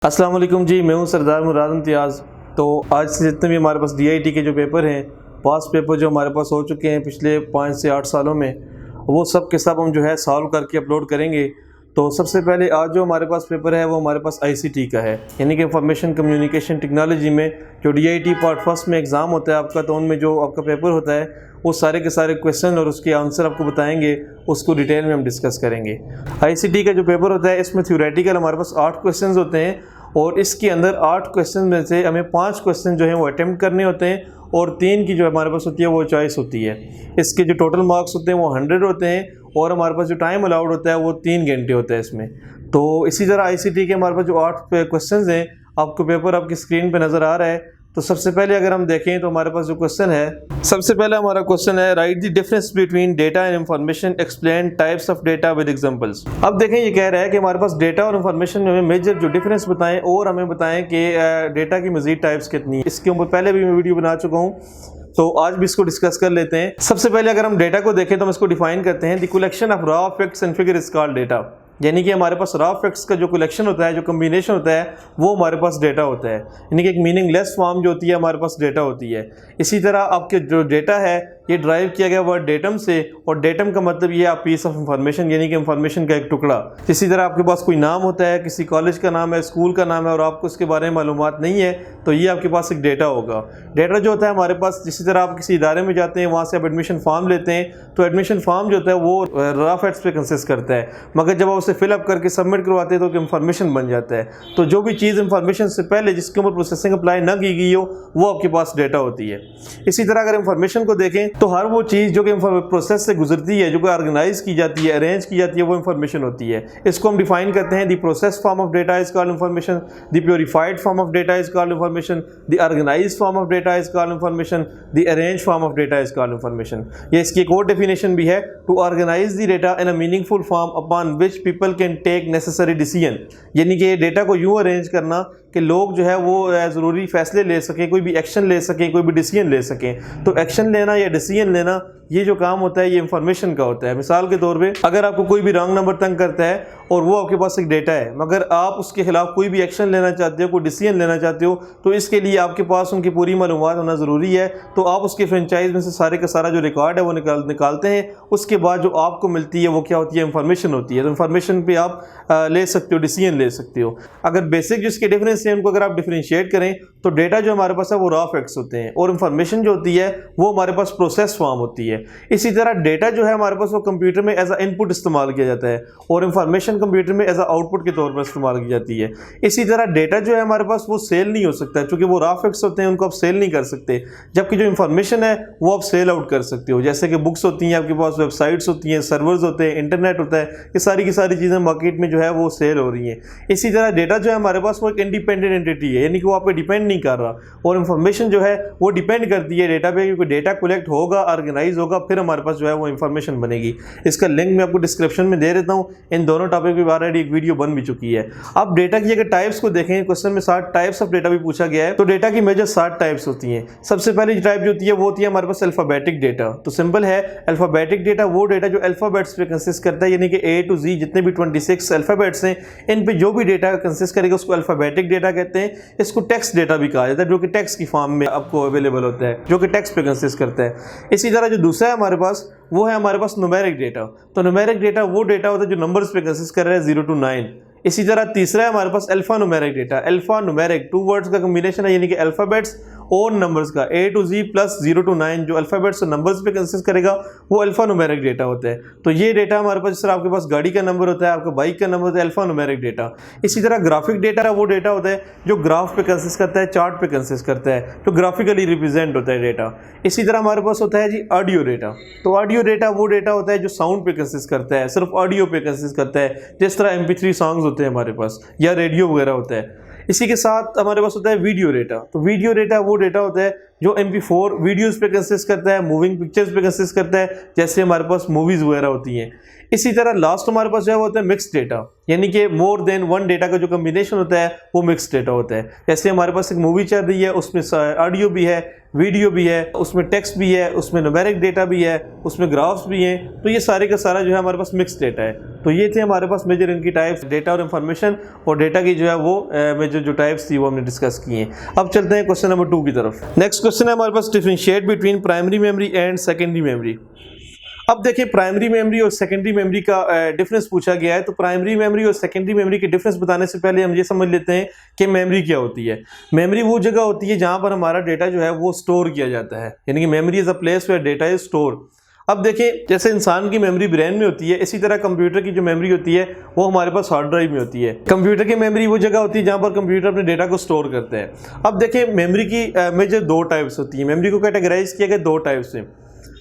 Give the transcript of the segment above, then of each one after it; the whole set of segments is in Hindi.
अस्सलाम वालेकुम जी, मैं हूं सरदार मुराद इम्तियाज़। तो आज से जितने भी हमारे पास DIT के जो पेपर हैं, पास पेपर जो हमारे पास हो चुके हैं पिछले 5 से 8 सालों में, वो सब के सब हम जो है सॉल्व करके अपलोड करेंगे। तो सबसे पहले आज जो हमारे पास पेपर है वो हमारे पास ICT का है, यानी कि इंफॉर्मेशन कम्युनिकेशन टेक्नोलॉजी में जो DIT पार्ट फर्स्ट में एग्ज़ाम होता है आपका, तो उनमें जो आपका पेपर होता है वो सारे के सारे क्वेश्चन और उसके आंसर आपको बताएंगे, उसको डिटेल में हम डिस्कस करेंगे। ICT का जो पेपर होता है इसमें थ्योरेटिकल हमारे पास 8 क्वेश्चन होते हैं और इसके अंदर 8 क्वेश्चन में से हमें 5 क्वेश्चन जो हैं वो अटेम्प्ट करने होते हैं और 3 की जो हमारे पास होती है वो चॉइस होती है। इसके जो टोटल मार्क्स होते हैं वो 100 होते हैं और हमारे पास जो टाइम अलाउड होता है वो 3 घंटे होता है इसमें। तो इसी तरह ICT के हमारे पास जो 8 क्वेश्चन हैं, आपको पेपर आपकी स्क्रीन पर नज़र आ रहा है। तो सबसे पहले अगर हम देखें तो हमारे पास जो क्वेश्चन है, सबसे पहला हमारा क्वेश्चन है right the difference between data and information, explain types of data with examples. अब देखें ये कह रहा है कि हमारे पास डेटा और इंफॉर्मेशन में मेजर जो डिफरेंस बताएं और हमें बताएं कि डेटा की मजीद टाइप्स कितनी है। इसके ऊपर पहले भी मैं वीडियो बना चुका हूँ, तो आज भी इसको डिस्कस कर लेते हैं। सबसे पहले अगर हम डेटा को देखें तो हम इसको डिफाइन करते हैं, the collection of raw facts and figure is called data. यानी कि हमारे पास रॉ फैक्ट्स का जो कलेक्शन होता है, जो कम्बिनेशन होता है, वो हमारे पास डेटा होता है। यानी कि एक मीनिंगलेस फॉर्म जो होती है हमारे पास डेटा होती है। इसी तरह आपके जो डेटा है ये ड्राइव किया गया वर्ड डेटम से, और डेटम का मतलब ये आप पीस ऑफ इंफॉर्मेशन, यानी कि इंफॉर्मेशन का एक टुकड़ा। इसी तरह आपके पास कोई नाम होता है, किसी कॉलेज का नाम है, स्कूल का नाम है और आपको उसके बारे में मालूमात नहीं है, तो ये आपके पास एक डेटा होगा। डेटा जो होता है हमारे पास, जिसी तरह आप किसी इदारे में जाते हैं, वहाँ से आप एडमिशन फॉर्म लेते हैं, तो एडमिशन फॉर्म जो होता है वो रॉ फैक्ट्स पे कंसिस्ट करता है, मगर जब आप उसे फिलअप करके सबमिट करवाते हैं तो इंफॉर्मेशन बन जाता है। तो जो भी चीज़ इंफॉर्मेशन से पहले जिसके ऊपर प्रोसेसिंग अप्लाई ना की गई हो, वो आपके पास डेटा होती है। इसी तरह अगर इंफॉर्मेशन को देखें तो हर वो चीज़ जो कि प्रोसेस से गुजरती है, जो कि ऑर्गेनाइज की जाती है, अरेंज की जाती है, वो इंफॉर्मेशन होती है। इसको हम डिफाइन करते हैं, the process form of data is called information, the purified form of data is called information, the organised form of data is called information, the arrange form of data is called information. ये इसकी एक और डेफिनेशन भी है, to organise the data in a meaningful form upon which people can take necessary decision. यानी कि डेटा को यूँ अरेंज करना कि लोग जो है वो ज़रूरी फैसले ले सकें, कोई भी एक्शन ले सकें, कोई भी डिसीजन ले सकें। तो एक्शन लेना या डिसीजन लेना, ये जो काम होता है ये इंफॉर्मेशन का होता है। मिसाल के तौर पे अगर आपको कोई भी रॉन्ग नंबर तंग करता है और वो आपके पास एक डेटा है, मगर आप उसके खिलाफ कोई भी एक्शन लेना चाहते हो, कोई डिसीजन लेना चाहते हो, तो इसके लिए आपके पास उनकी पूरी मालूमात होना ज़रूरी है। तो आप उसके फ्रेंचाइज में से सारे का सारा जो रिकॉर्ड है वो निकालते हैं। उसके बाद जो आपको मिलती है वो क्या होती है, इंफॉर्मेशन होती है। तो इंफॉर्मेशन पे आप ले सकते हो, डिसीजन ले सकते हो। अगर बेसिक जिसके डिफरेंस है उनको अगर आप डिफरेंशिएट करें तो डेटा जो हमारे पास है वो रॉ फैक्ट्स होते हैं और इंफॉर्मेशन जो होती है वो हमारे पास प्रोसेस फॉर्म होती है। इसी तरह डेटा जो है हमारे पास वो कंप्यूटर में एज अ इनपुट इस्तेमाल किया जाता है और इंफॉर्मेशन कंप्यूटर में एज अ आउटपुट के तौर पर इस्तेमाल की जाती है। इसी तरह डेटा जो है हमारे पास वो सेल नहीं हो सकता, क्योंकि वो रॉ फैक्ट्स होते हैं, उनको आप सेल नहीं कर सकते। जबकि जो इंफॉर्मेशन है वो आप सेल आउट कर सकते हो, जैसे कि बुक्स होती हैं आपके पास, वेबसाइट्स होती हैं, सर्वर्स होते हैं, इंटरनेट होता है, ये सारी की सारी चीज़ें मार्केट में जो है वो सेल हो रही हैं। इसी तरह डेटा जो है हमारे पास वो एक इंडिपेंडेंट एंटिटी है, यानी कि वो आप पे डिपेंड नहीं कर रहा, और इंफॉर्मेशन जो है वो डिपेंड करती है डेटा पे, क्योंकि डेटा कलेक्ट होगा, ऑर्गेनाइज होगा, फिर हमारे पास जो है वो इंफॉर्मेशन बनेगी। इसका लिंक मैं आपको डिस्क्रिप्शन में दे देता हूँ। इन दोनों टॉपिक पे ऑलरेडी एक वीडियो बन भी चुकी है। अब डेटा की अगर टाइप्स को देखें, क्वेश्चन में 60 टाइप्स ऑफ डेटा भी पूछा गया है, तो डेटा की मेजर 60 टाइप्स होती हैं। सबसे पहली टाइप जो होती है वो होती है हमारे पास अल्फाबेटिक डेटा। तो सिंपल है, अल्फाबेटिक डेटा वो डेटा जो अल्फाबेट्स पे कंसिस्ट करता है, यानी कि A to Z जितने भी 26 अल्फाबेट्स हैं, इन पे जो भी डेटा कंसिस्ट करेगा उसको अल्फाबेटिक डेटा कहते हैं। इसको टेक्स्ट डेटा भी कहा जाता है, जो कि टेक्स्ट की फॉर्म में आपको अवेलेबल होता है, जो कि टेक्स्ट पे कंसिस्ट करता है। इसी तरह जो दूसरा है हमारे पास वो है हमारे पास न्यूमेरिक डेटा। तो न्यूमेरिक डेटा वो डेटा होता है जो नंबर्स पे कंसिस्ट कर रहा है 0 to 9। इसी तरह तीसरा है हमारे पास alpha numeric data. Alpha numeric 2 words का कॉम्बिनेशन है, यानी कि अल्फाबेट्स और नंबर्स का, A to Z plus 0 to 9 जो अल्फाबेट्स और नंबर्स पे कंसिस्ट करेगा वो अल्फा न्यूमेरिक डेटा होता है। तो ये डेटा हमारे पास, जिस तरह आपके पास गाड़ी का नंबर होता है, आपका बाइक का नंबर होता है, अल्फा न्यूमेरिक डेटा। इसी तरह ग्राफिक डेटा वो डेटा होता है जो ग्राफ पे कंसिस्ट करता है, चार्ट पे कंसिस्ट करता है, जो ग्राफिकली रिप्रेजेंट होता है डेटा। इसी तरह हमारे पास होता है जी ऑडियो डेटा। तो ऑडियो डेटा वो डेटा होता है जो साउंड पे कंसिस्ट करता है, सिर्फ ऑडियो पे कंसिस्ट करता है, जिस तरह MP3 सॉन्ग्स होते हैं हमारे पास, या रेडियो वगैरह होता है। इसी के साथ हमारे पास होता है वीडियो डेटा। तो वीडियो डेटा वो डेटा होता है जो MP4 वीडियोस पे कंसिस्ट करता है, मूविंग पिक्चर्स पे कंसिस्ट करता है, जैसे हमारे पास मूवीज़ वगैरह होती हैं। इसी तरह लास्ट हमारे पास जो है वो होता है मिक्स डेटा, यानी कि मोर देन वन डेटा का जो कम्बिनेशन होता है वो मिक्स डेटा होता है। जैसे हमारे पास एक मूवी चल रही है, उसमें ऑडियो भी है, वीडियो भी है, उसमें टेक्स्ट भी है, उसमें न्यूमेरिक डेटा भी है, उसमें ग्राफ्स भी हैं। तो ये सारे का सारा जो है हमारे पास मिक्स डेटा है। तो ये थे हमारे पास मेजर इनकी टाइप्स, डेटा और इन्फॉर्मेशन, और डेटा की जो है वो मेजर जो टाइप्स थी वो हमने डिस्कस की हैं। अब चलते हैं क्वेश्चन नंबर 2 की तरफ। नेक्स्ट क्वेश्चन है हमारे पास, differentiate between primary memory and secondary memory. अब देखिए प्राइमरी मेमोरी और सेकेंडरी मेमोरी का डिफरेंस पूछा गया है। तो प्राइमरी मेमोरी और सेकेंडरी मेमोरी के डिफरेंस बताने से पहले हम ये समझ लेते हैं कि मेमोरी क्या होती है। मेमोरी वो जगह होती है जहां पर हमारा डेटा जो है वो स्टोर किया जाता है, यानी कि memory is a place where data is store. अब देखिए जैसे इंसान की मेमोरी ब्रेन में होती है, इसी तरह कंप्यूटर की जो मेमोरी होती है वो हमारे पास हार्ड ड्राइव में होती है। कंप्यूटर की मेमोरी वो जगह होती है जहां पर कंप्यूटर अपने डेटा को स्टोर करते हैं। अब देखिए मेमोरी की मेजर 2 टाइप्स होती है। मेमोरी को कैटेगराइज किया गया 2 टाइप्स से।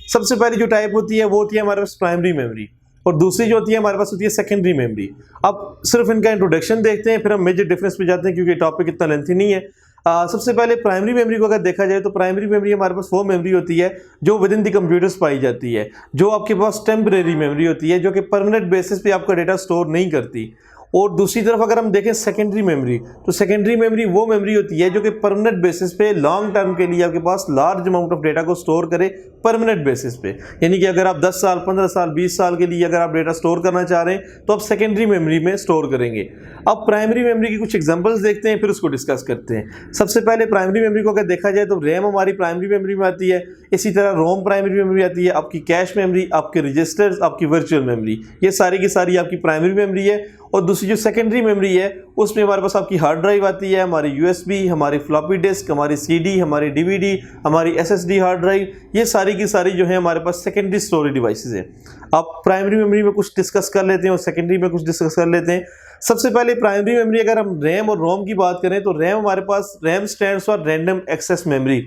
सबसे पहली जो टाइप होती है वो होती है हमारे पास प्राइमरी मेमोरी, और दूसरी जो होती है हमारे पास होती है सेकेंडरी मेमोरी। अब सिर्फ इनका इंट्रोडक्शन देखते हैं, फिर हम मेजर डिफरेंस पे जाते हैं, क्योंकि टॉपिक इतना लेंथी नहीं है। सबसे पहले प्राइमरी मेमोरी को अगर देखा जाए तो प्राइमरी मेमोरी हमारे पास वो मेमोरी होती है जो विद इन द कंप्यूटर्स पाई जाती है, जो आपके पास टेम्परेरी मेमोरी होती है, जो कि परमानेंट बेसिस पे आपका डेटा स्टोर नहीं करती। और दूसरी तरफ अगर हम देखें सेकेंडरी मेमोरी, तो सेकेंडरी मेमोरी वो मेमोरी होती है जो कि परमानेंट बेसिस पे लॉन्ग टर्म के लिए आपके पास लार्ज अमाउंट ऑफ डेटा को स्टोर करे परमानेंट बेसिस पे। यानी कि अगर आप 10 साल 15 साल 20 साल के लिए अगर आप डेटा स्टोर करना चाह रहे हैं तो आप सेकेंडरी मेमोरी में स्टोर करेंगे। अब प्राइमरी मेमोरी की कुछ एग्जांपल्स देखते हैं, फिर उसको डिस्कस करते हैं। सबसे पहले प्राइमरी मेमोरी को अगर देखा जाए तो रैम हमारी प्राइमरी मेमोरी में आती है, इसी तरह रोम प्राइमरी मेमोरी आती है, आपकी कैश मेमोरी, आपके रजिस्टर्स, आपकी वर्चुअल मेमोरी, ये सारी की सारी आपकी प्राइमरी मेमोरी है। और दूसरी जो सेकेंडरी मेमोरी है उसमें हमारे पास आपकी हार्ड ड्राइव आती है, हमारी यूएसबी, हमारी फ्लॉपी डिस्क, हमारी सीडी, हमारी डीवीडी, हमारी एसएसडी हार्ड ड्राइव, ये सारी की सारी जो है हमारे पास सेकेंडरी स्टोरेज डिवाइसेस है। आप प्राइमरी मेमोरी में कुछ डिस्कस कर लेते हैं और सेकेंडरी में कुछ डिस्कस कर लेते हैं। सबसे पहले प्राइमरी मेमोरी अगर हम रैम और रोम की बात करें तो रैम हमारे पास, RAM stands for random access memory.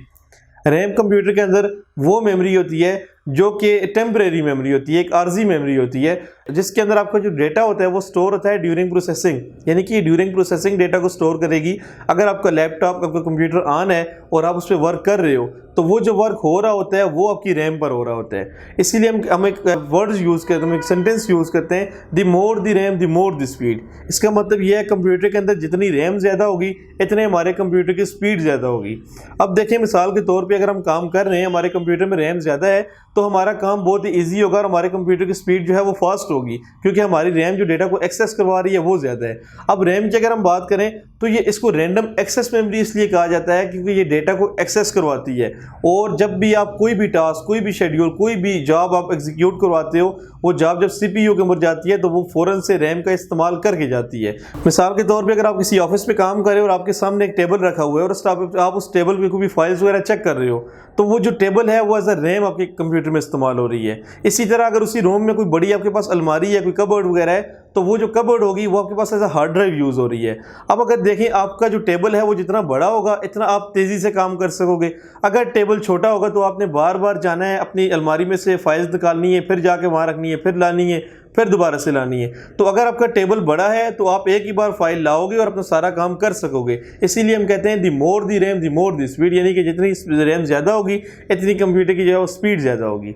RAM computer के अंदर वो मेमोरी होती है जो कि टेम्परेरी मेमोरी होती है, एक आर्जी मेमोरी होती है, जिसके अंदर आपका जो डेटा होता है वो स्टोर होता है ड्यूरिंग प्रोसेसिंग, यानी कि ड्यूरिंग प्रोसेसिंग डेटा को स्टोर करेगी। अगर आपका लैपटॉप, आपका कंप्यूटर ऑन है और आप उस पर वर्क कर रहे हो तो वो जो वर्क हो रहा होता है वो आपकी रैम पर हो रहा होता है। इसीलिए हम एक वर्ड्स यूज़ करते हैं, हम एक सेंटेंस यूज़ करते हैं, the more the RAM the more the speed. इसका मतलब यह है कंप्यूटर के अंदर जितनी रैम ज़्यादा होगी इतने हमारे कंप्यूटर की स्पीड ज़्यादा होगी। अब देखिए मिसाल के तौर पर अगर हम काम कर रहे हैं, हमारे कंप्यूटर में रैम ज़्यादा है तो हमारा काम बहुत ही ईजी होगा और हमारे कंप्यूटर की स्पीड जो है वो फास्ट होगी, क्योंकि हमारी रैम जो डेटा को एक्सेस करवा रही है वो ज़्यादा है। अब रैम की अगर हम बात करें तो ये इसको रैंडम एक्सेस मेमोरी इसलिए कहा जाता है क्योंकि ये डेटा को एक्सेस करवाती है, और जब भी आप कोई भी टास्क, कोई भी शेड्यूल, कोई भी जॉब आप एग्जीक्यूट करवाते हो, वो जॉब जब सीपीयू के अंदर जाती है तो वो फ़ौरन से रैम का इस्तेमाल करके जाती है। मिसाल के तौर पे अगर आप किसी ऑफिस पे काम कर रहे हो और आपके सामने एक टेबल रखा हुआ है और आप उस टेबल पे कोई भी फाइल्स वगैरह चेक कर रहे हो तो वो जो टेबल है वो एज अ रैम आपके कंप्यूटर में इस्तेमाल हो रही है। इसी तरह अगर उसी रूम में कोई बड़ी आपके पास अलमारी है, कोई कबर्ड वगैरह है, तो वो जो कबर्ड होगी वो आपके पास as a hard drive use हो रही है। अब अगर देखें आपका जो टेबल है वो जितना बड़ा होगा इतना आप तेज़ी से काम कर सकोगे। अगर टेबल छोटा होगा तो आपने बार बार जाना है, अपनी अलमारी में से फाइल्स निकालनी है, फिर जाके वहाँ रखनी है, फिर लानी है, फिर दोबारा से लानी है। तो अगर आपका टेबल बड़ा है तो आप एक ही बार फाइल लाओगे और अपना सारा काम कर सकोगे। इसीलिए हम कहते हैं दी मोर दी रैम दी मोर दी स्पीड, यानी कि जितनी रैम ज़्यादा होगी इतनी कंप्यूटर की जो है वो स्पीड ज़्यादा होगी।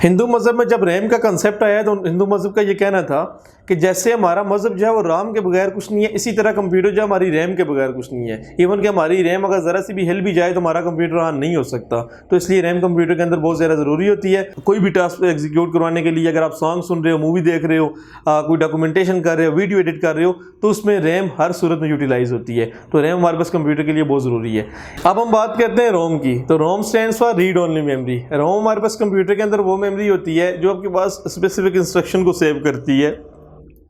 हिंदू मज़हब में जब रैम का कंसेप्ट आया तो हिंदू मज़हब का ये कहना था कि जैसे हमारा मज़हब जो है वो राम के बगैर कुछ नहीं है, इसी तरह कंप्यूटर जो हमारी रैम के बगैर कुछ नहीं है। इवन कि हमारी रैम अगर ज़रा सी भी हिल भी जाए तो हमारा कंप्यूटर ऑन नहीं हो सकता। तो इसलिए रैम कंप्यूटर के अंदर बहुत ज़्यादा ज़रूरी होती है। कोई भी टास्क एग्जीक्यूट करवाने के लिए, अगर आप सॉन्ग सुन रहे हो, मूवी देख रहे हो, कोई डॉक्यूमेंटेशन कर रहे हो, वीडियो एडिट कर रहे हो, तो उसमें रैम हर सूरत में यूटिलाइज होती है। तो रैम हमारे पास कंप्यूटर के लिए बहुत ज़रूरी है। अब हम बात करते हैं रोम की। तो ROM stands for read only memory. ROM हमारे पास कंप्यूटर के अंदर वो मेमोरी होती है जो आपके पास स्पेसिफिक इंस्ट्रक्शन को सेव करती है।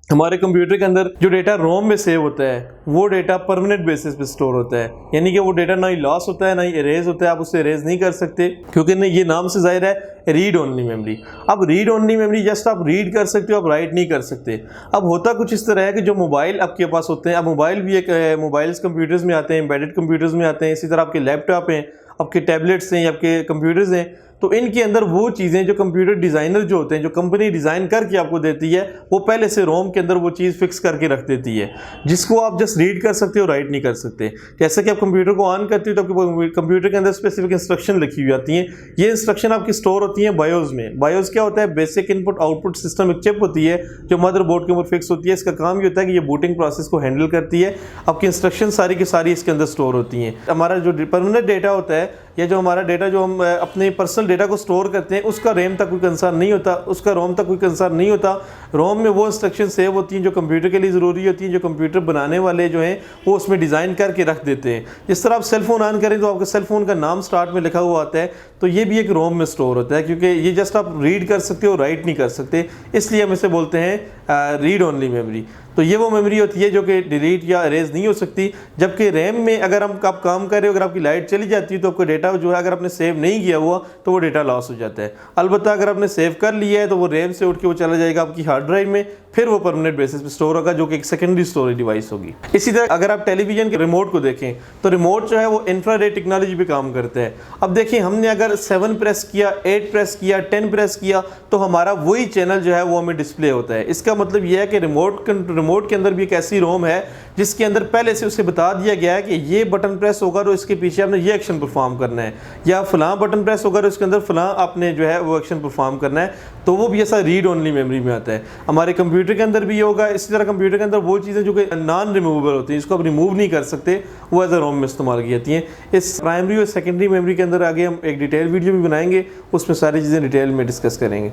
हमारे कंप्यूटर के अंदर जो डेटा रोम में सेव होता है वो डेटा परमानेंट बेसिस पे स्टोर होता है, यानी कि वो डेटा ना ही लॉस होता है ना ही इरेज होता है। आप उससे इरेज नहीं कर सकते क्योंकि ये नाम से जाहिर है रीड ओनली मेमोरी। अब रीड ओनली मेमोरी जस्ट आप रीड कर सकते हो, आप राइट नहीं कर सकते। अब होता कुछ इस तरह है कि जो मोबाइल आपके पास होते हैं, अब मोबाइल भी एक मोबाइल्स कंप्यूटर्स में आते हैं, एम्बेडेड कंप्यूटर्स में आते हैं, इसी तरह आपके लैपटॉप हैं, आपके टैबलेट्स हैं, आपके कंप्यूटर्स हैं। तो इनके अंदर वो चीज़ें जो कंप्यूटर डिज़ाइनर जो होते हैं, जो कंपनी डिज़ाइन करके आपको देती है, वो पहले से रोम के अंदर वो चीज़ फिक्स करके रख देती है जिसको आप जस्ट रीड कर सकते हो, राइट नहीं कर सकते। जैसे कि आप कंप्यूटर को ऑन करते हो तो आपके कंप्यूटर के अंदर स्पेसिफिक इंस्ट्रक्शन लिखी हुई आती हैं। ये इंस्ट्रक्शन आपकी स्टोर होती हैं बायोस में। बायोस क्या होता है? बेसिक इनपुट आउटपुट सिस्टम एक चिप होती है जो मदरबोर्ड के ऊपर फिक्स होती है। इसका काम ये होता है कि ये बूटिंग प्रोसेस को हैंडल करती है। आपकी इंस्ट्रक्शन सारी की सारी इसके अंदर स्टोर होती हैं। हमारा जो परमानेंट डेटा होता है या जो हमारा डेटा जो हम अपने पर्सनल डेटा को स्टोर करते हैं उसका रैम तक कोई कंसर्न नहीं होता, उसका रोम तक कोई कंसर्न नहीं होता। रोम में वो इंस्ट्रक्शन सेव होती हैं जो कंप्यूटर के लिए ज़रूरी होती हैं, जो कंप्यूटर बनाने वाले जो हैं वो उसमें डिज़ाइन करके रख देते हैं। जिस तरह आप सेल फ़ोन ऑन करें तो आपका सेल फ़ोन का नाम स्टार्ट में लिखा हुआ आता है, तो ये भी एक रोम में स्टोर होता है, क्योंकि ये जस्ट आप रीड कर सकते हो, राइट नहीं कर सकते, इसलिए हम इसे बोलते हैं रीड ओनली मेमोरी। तो ये वो मेमोरी होती है जो कि डिलीट या अरेज नहीं हो सकती। जबकि रैम में अगर आप काम कर रहे हो, अगर आपकी लाइट चली जाती है तो आपका डेटा जो है अगर आपने सेव नहीं किया हुआ तो वो डेटा लॉस हो जाता है। अलबत्ता अगर आपने सेव कर लिया है तो वो रैम से उठ के वो चला जाएगा आपकी हार्ड ड्राइव में, फिर वो परमानेंट बेसिस पे स्टोर होगा, जो कि एक सेकेंडरी स्टोरेज डिवाइस होगी। इसी तरह अगर आप टेलीविजन के रिमोट को देखें तो रिमोट जो है वो इंफ्रारेड टेक्नोलॉजी पे काम करता है। अब देखिए, हमने अगर 7 प्रेस किया, 8 प्रेस किया, 10 प्रेस किया तो हमारा वही चैनल जो है वो हमें डिस्प्ले होता है। इसका मतलब यह है कि रिमोट के अंदर भी एक ऐसी रोम है जिसके अंदर पहले से उसे बता दिया गया है कि ये बटन प्रेस होगा तो इसके पीछे आपने ये एक्शन परफॉर्म करना है, या फलां बटन प्रेस होगा तो इसके अंदर फलां आपने जो है वो एक्शन परफॉर्म करना है। तो वो भी ऐसा रीड ओनली मेमोरी में आता है। हमारे कंप्यूटर के अंदर भी होगा। इसी तरह कंप्यूटर के अंदर वो चीज़ें जो कि नॉन रिमूवेबल होती हैं, इसको आप रिमूव नहीं कर सकते, वो एज अ रोम में इस्तेमाल की जाती हैं। इस प्राइमरी और सेकेंडरी मेमोरी के अंदर आगे हम एक डिटेल वीडियो भी बनाएंगे, उसमें सारी चीज़ें डिटेल में डिस्कस करेंगे।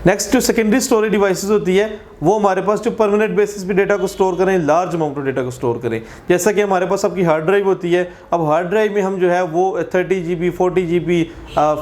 नेक्स्ट जो सेकेंडरी स्टोरेज डिवाइसेस होती है वो हमारे पास जो परमानेंट बेसिस पे डेटा को स्टोर करें, लार्ज अमाउंट ऑफ डेटा को स्टोर करें। जैसा कि हमारे पास आपकी हार्ड ड्राइव होती है। अब हार्ड ड्राइव में हम जो है वो 30 GB, 40 GB,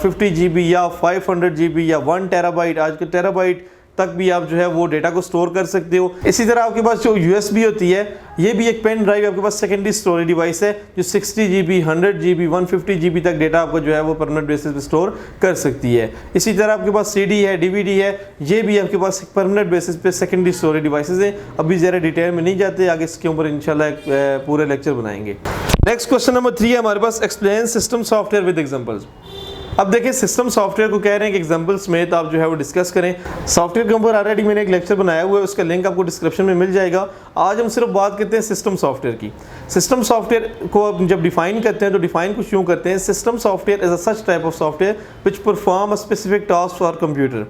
50 GB या 500 GB या 1 टेराबाइट, आज के टेराबाइट तक भी आप जो है वो डेटा को स्टोर कर सकते हो। इसी तरह आपके पास जो USB होती है, ये भी एक पेन ड्राइव आपके पास सेकेंडरी स्टोरेज डिवाइस है जो 60 GB, 100 GB, 150 GB तक डेटा आपको जो है वो परमानेंट बेसिस पे स्टोर कर सकती है। इसी तरह आपके पास CD है, DVD है, ये भी आपके पास परमानेंट बेसिस पे सेकेंडरी स्टोरेज डिवाइसेस हैं। अभी ज़रा डिटेल में नहीं जाते, आगे इसके ऊपर इंशाल्लाह पूरे लेक्चर बनाएंगे। नेक्स्ट क्वेश्चन नंबर 3 है हमारे पास, explain system software with examples. अब देखिए, सिस्टम सॉफ्टवेयर को कह रहे हैं कि एग्जांपल्स में तो आप जो है वो डिस्कस करें। सॉफ्टवेयर के ऊपर ऑलरेडी मैंने एक लेक्चर बनाया हुआ है, उसका लिंक आपको डिस्क्रिप्शन में मिल जाएगा। आज हम सिर्फ बात करते हैं सिस्टम सॉफ्टवेयर की। सिस्टम सॉफ्टवेयर को आप जब डिफाइन करते हैं तो डिफाइन कुछ यूँ करते हैं, system software is a such type of software which perform a specific task for computer,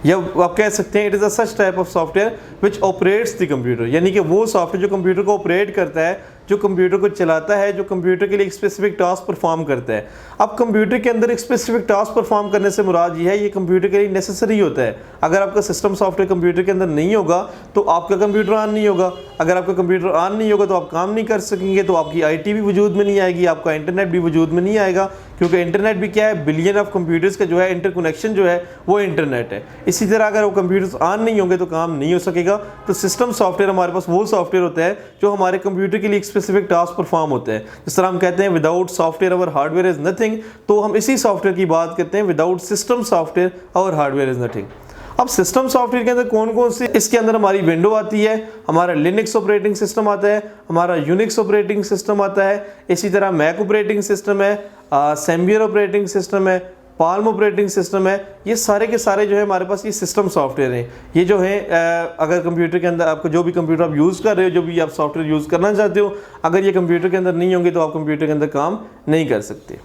या आप कह सकते हैं it is a such type of software which operates the computer, यानी कि वो सॉफ्टवेयर जो कंप्यूटर को ऑपरेट करता है, जो कंप्यूटर को चलाता है, जो कंप्यूटर के लिए एक स्पेसिफिक टास्क परफॉर्म करता है। अब कंप्यूटर के अंदर एक स्पेसिफिक टास्क परफॉर्म करने से मुराद ये है, ये कंप्यूटर के लिए नेसेसरी होता है। अगर आपका सिस्टम सॉफ्टवेयर कंप्यूटर के अंदर नहीं होगा तो आपका कंप्यूटर ऑन नहीं होगा। अगर आपका कंप्यूटर ऑन नहीं होगा तो आप काम नहीं कर सकेंगे, तो आपकी IT भी वजूद में नहीं आएगी, आपका इंटरनेट भी वजूद में नहीं आएगा, क्योंकि इंटरनेट भी क्या है, बिलियन ऑफ कंप्यूटर्स का जो है इंटरकनेक्शन जो है वो इंटरनेट है। इसी तरह अगर वो कंप्यूटर्स ऑन नहीं होंगे तो काम नहीं हो सकेगा। तो सिस्टम सॉफ्टवेयर हमारे पास वो सॉफ्टवेयर होता है जो हमारे कंप्यूटर के लिए एक स्पेसिफिक टास्क परफॉर्म होते हैं। जिस तरह हम कहते हैं without software our hardware is nothing, तो हम इसी सॉफ्टवेयर की बात करते हैं, without system software our hardware is nothing. अब सिस्टम सॉफ्टवेयर के अंदर कौन कौन से, इसके अंदर हमारी विंडो आती है, हमारा लिनक्स ऑपरेटिंग सिस्टम आता है, हमारा यूनिक्स ऑपरेटिंग सिस्टम आता है, इसी तरह मैक ऑपरेटिंग सिस्टम है, सैम्बियर ऑपरेटिंग सिस्टम है, पाल्म ऑपरेटिंग सिस्टम है। ये सारे के सारे जो है हमारे पास ये सिस्टम सॉफ्टवेयर हैं। ये जो है अगर कंप्यूटर के अंदर आपको जो भी कंप्यूटर आप यूज़ कर रहे हो, जो भी आप सॉफ्टवेयर यूज़ करना चाहते हो, अगर ये कंप्यूटर के अंदर नहीं होंगे तो आप कंप्यूटर के अंदर काम नहीं कर सकते।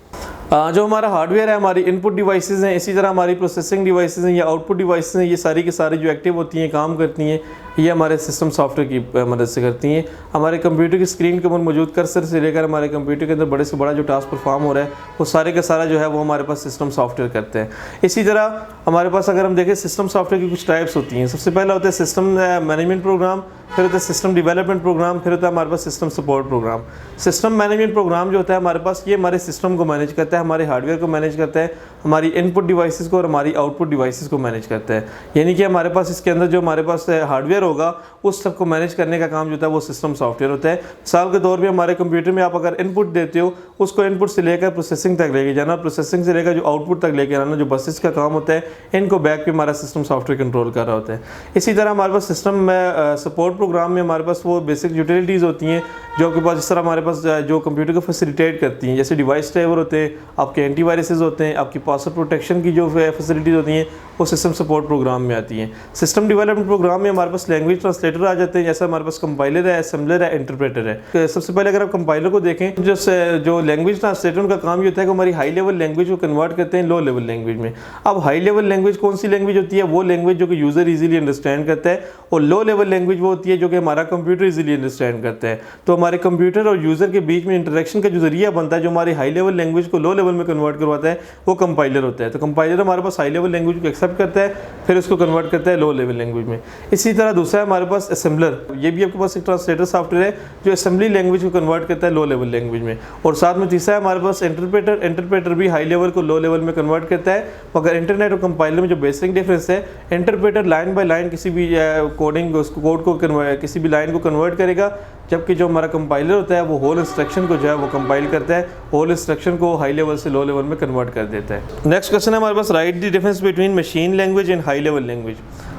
जो हमारा हार्डवेयर है, हमारी इनपुट डिवाइसेस हैं, इसी तरह हमारी प्रोसेसिंग डिवाइसेस हैं या आउटपुट डिवाइसेस हैं, ये सारी की सारी जो एक्टिव होती हैं, काम करती हैं, ये हमारे सिस्टम सॉफ्टवेयर की मदद से करती हैं। हमारे कंप्यूटर की स्क्रीन के ऊपर मौजूद कर्सर से लेकर हमारे कंप्यूटर के अंदर बड़े से बड़ा जो टास्क परफॉर्म हो रहा है वो सारे का सारा जो है वो हमारे पास सिस्टम सॉफ्टवेयर करते हैं। इसी तरह हमारे पास अगर हम देखें सिस्टम सॉफ्टवेयर की कुछ टाइप्स होती हैं। सबसे पहला होता है सिस्टम मैनेजमेंट प्रोग्राम, फिर होता है सिस्टम डेवलपमेंट प्रोग्राम, फिर होता है हमारे पास system support program. System management program जो होता है हमारे पास, ये हमारे सिस्टम को मैनेज करता है, हमारे हार्डवेयर को मैनेज करता है, हमारी इनपुट डिवाइसेस को और हमारी आउटपुट डिवाइसेस को मैनेज करता है। यानी कि हमारे पास इसके अंदर जो हमारे पास हार्डवेयर होगा उस सब को मैनेज करने का काम जो होता है वो सिस्टम सॉफ्टवेयर होता है। मिसाल के तौर पे हमारे कंप्यूटर में आप अगर इनपुट देते हो, उसको इनपुट से लेकर प्रोसेसिंग तक लेके जाना, प्रोसेसिंग से लेकर जो आउटपुट तक लेके आना, जो बसेस का काम होता है, इनको बैक पे हमारा सिस्टम सॉफ्टवेयर कंट्रोल कर रहा होता है। इसी तरह हमारे पास सिस्टम में सपोर्ट प्रोग्राम में हमारे पास वो बेसिक यूटिलिटीज़ होती हैं जो आपके पास, जिस तरह हमारे पास जो कंप्यूटर को फैसिलिटेट करती हैं, जैसे डिवाइस ड्राइवर होते हैं, आपके एंटीवायरसेस होते हैं, आपकी पासवर्ड प्रोटेक्शन की जो फैसिलिटीज़ होती हैं वो सिस्टम सपोर्ट प्रोग्राम में आती हैं। सिस्टम डेवलपमेंट प्रोग्राम में हमारे पास लैंग्वेज ट्रांसलेटर आ जाते हैं, जैसे हमारे पास कंपाइलर है, असेंबलर है, इंटरप्रेटर है। सबसे पहले अगर आप कंपाइलर को देखें, जो लैंग्वेज ट्रांसलेटर उनका काम ये होता है कि हमारी हाई लेवल लैंग्वेज को कन्वर्ट करते हैं लो लेवल लैंग्वेज में। अब हाई लेवल लैंग्वेज कौन सी लैंग्वेज होती है? वो लैंग्वेज जो कि यूज़र इजीली अंडरस्टैंड करता है, और लो लेवल लैंग्वेज वो होती है जो कि हमारा कंप्यूटर इजीली अंडरस्टैंड करता है। तो हमारे कंप्यूटर और यूज़र के बीच में इंटरेक्शन का जो जरिया बनता है, जो हमारी हाई लेवल लैंग्वेज को लो लेवल में कन्वर्ट करवाता है, वो कंपाइलर होता है। तो कंपाइलर हमारे पास हाई लेवल लैंग्वेज को एक्सेप्ट करता है, फिर उसको कन्वर्ट करता है लो लेवल लैंग्वेज में। इसी तरह दूसरा है हमारे पास असेंबलर, ये भी आपके पास एक ट्रांसलेटर सॉफ्टवेयर है जो असेंबली लैंग्वेज को कन्वर्ट करता है लो लेवल लैंग्वेज में। और साथ में तीसरा है हमारे पास इंटरप्रेटर, इंटरप्रेटर भी हाई लेवल को लो लेवल में कन्वर्ट करता है। मगर इंटरनेट और कंपाइलर में जो बेसिक डिफरेंस है, इंटरप्रेटर लाइन बाय लाइन किसी भी कोडिंग कोड को किसी भी लाइन को कन्वर्ट करेगा, जबकि जो हमारा कंपाइलर होता है वो होल इंस्ट्रक्शन को जो है वो कंपाइल करता है, होल इंस्ट्रक्शन को हाई लेवल से लो लेवल में कन्वर्ट कर देता है। नेक्स्ट क्वेश्चन है हमारे पास, write the difference between machine language and high level language.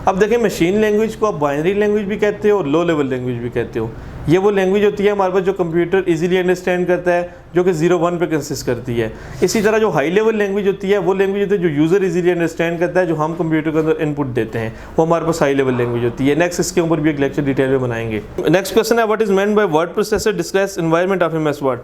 अब देखें, मशीन लैंग्वेज को आप बाइनरी लैंग्वेज भी कहते हो और लो लेवल लैंग्वेज भी कहते हो। ये वो लैंग्वेज होती है हमारे पास जो कंप्यूटर इजीली अंडरस्टैंड करता है, जो कि 0-1 पे कंसिस्ट करती है। इसी तरह जो हाई लेवल लैंग्वेज होती है वो लैंग्वेज होती है जो यूज़र इजीली अंडरस्टैंड करता है, जो हम कंप्यूटर के अंदर इनपुट देते हैं, वो हमारे पास हाई लेवल लैंग्वेज होती है। नेक्स्ट इसके ऊपर भी एक लेक्चर डिटेल में बनाएंगे। नेक्स्ट क्वेश्चन है, what is meant by word processor describes environment of MS word.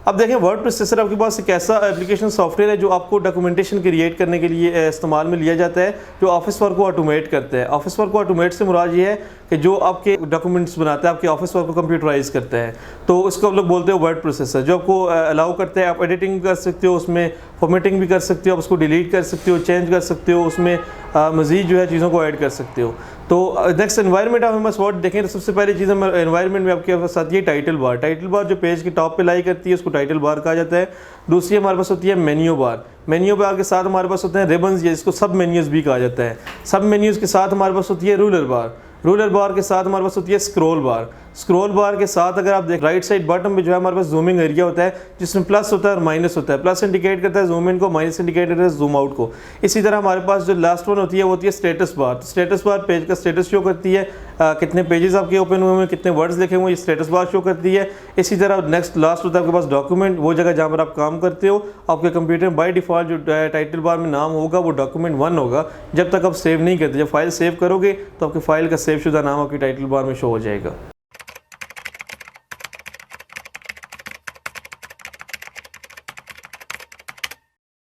अब देखें, वर्ड प्रोसेसर आपके पास एक ऐसा एप्लीकेशन सॉफ्टवेयर है जो आपको डॉक्यूमेंटेशन क्रिएट करने के लिए इस्तेमाल में लिया जाता है, जो ऑफिस वर्क को ऑटोमेट करता है। ऑफिस वर्क को ऑटोमेट से मुराद ये है कि जो आपके डॉक्यूमेंट्स बनाता है, आपके ऑफिस वर्क को कंप्यूटराइज करता है, तो उसको आप लोग बोलते हो वर्ड प्रोसेसर, जो आपको अलाउ करता है आप एडिटिंग कर सकते हो, उसमें फॉर्मेटिंग भी कर सकते हो, आप उसको डिलीट कर सकते हो, चेंज कर सकते हो, उसमें मज़ीद जो है चीज़ों को ऐड कर सकते हो। तो next environment of MS word देखें तो सबसे पहली चीज़ एनवायरनमेंट में आपके साथ ये टाइटल बार, टाइटल बार जो पेज के टॉप पे लाई करती है उसको टाइटल बार कहा जाता है। दूसरी हमारे पास होती है मेन्यू बार, मेन्यू बार के साथ हमारे पास होते हैं रिबन्स, जिसको सब मेन्यूज़ भी कहा जाता है। सब मेन्यूज़ के साथ हमारे पास होती है रूलर बार, रूलर बार के साथ हमारे पास होती है स्क्रॉल बार, स्क्रॉल बार के साथ अगर आप देख राइट साइड बॉटम पे जो है हमारे पास जूमिंग एरिया होता है, जिसमें प्लस होता है और माइनस होता है। प्लस इंडिकेट करता है जूम इन को, माइनस इंडिकेट करता है जूम आउट को। इसी तरह हमारे पास जो लास्ट वन होती है वो होती है स्टेटस बार। तो स्टेटस बार पेज का स्टेटस शो करती है, कितने पेजेस आपके ओपन हुए हैं, कितने वर्ड्स लिखे हुए हैं, स्टेटस बार शो करती है। इसी तरह नेक्स्ट लास्ट होता है आपके पास डॉक्यूमेंट, वो जगह जहाँ पर आप काम करते हो, आपके कंप्यूटर में बाय डिफ़ॉल्ट जो टाइटल बार में नाम होगा वो डॉक्यूमेंट 1 होगा, जब तक आप सेव नहीं करते। जब फाइल सेव करोगे तो आपकी फाइल का सेव शुदा नाम आपकी टाइटल बार में शो हो जाएगा।